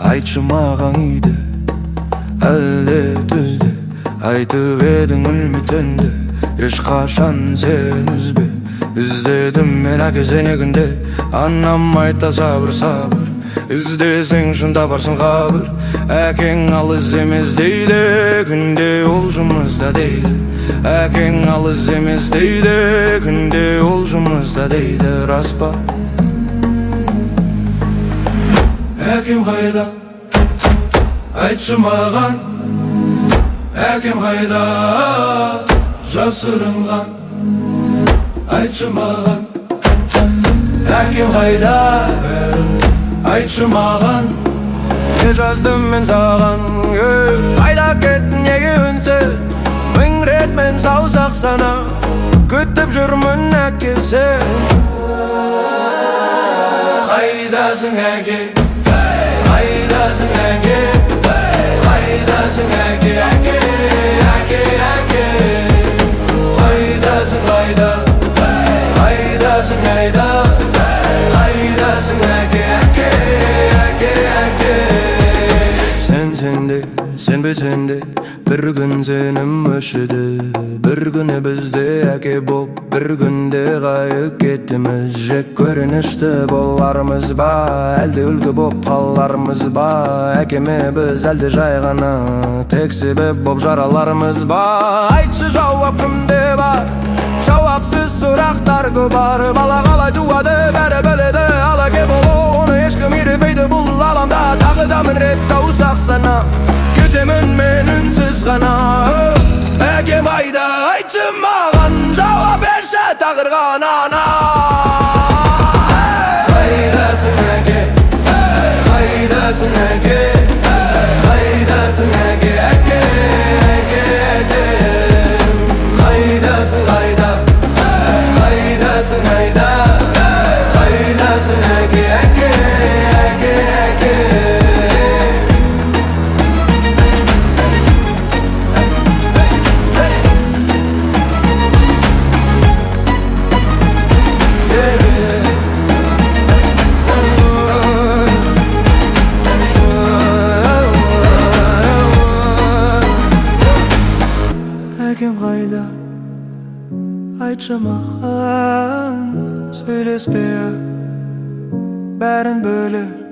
Айтшы маған үйде әлде түзде айтып едің үмітіңді ешқашан сен үзбе. Іздедім мен әке сені күнде, анам айтты сабыр сабыр, іздесең шын табарсың қабір. Әкең ал іздемес дейді, күнде ол жұмыста дейді. Әкең ал іздемес дейді, күнде ол жұмыста дейді. Рас па? Әкем қайда? Айтшы маған. Әкем қайда? Жасырынған. Айтшы маған. Әкем қайда? Айтшы маған. Не жаздым мен саған? Қайда кеттің неге үнсіз? Мың рет мен саусақ санап күтіп жүрмін әке сен. Қайдасың әке? Қайдасың әке? Қайдасың әке? Әке, әке, әке. Қайдасың қайда? Қайдасың қайда? Қайдасың әке? Әке, әке, әке. Сенде, сен бе сенде, бір күн сенім өшіді. Бір күні бізде әке боп, бір күнде қайып кеттіміз. Жек көрінішті болармыз ба, әлде үлгі боп қалармыз ба? Әкеме біз әлде жай ғана тек себеп боп жаралармыз ба? Айтшы жауап кімде бар? Жауапсыз сұрақтар көп бар. Бала қалай туады бәрі біледі, ал әке болу оны ешкім үйретпейді бұл аламда. Тағы да мың рет саусақ санап күтемін мен үнсіз ғана. Әкем қайда? Айтшы маған, жауап берші тағырған ана. Қайдасың әке? Қайдасың әке? Қайдасың әке? Әке, әке, әкем. Қайдасың қайда? Қайдасың қайда? Қайдасың әке? Әке, әке, әке. Әкем қайда? Айтшы маған. Сөйлеспе, бәрін бөліп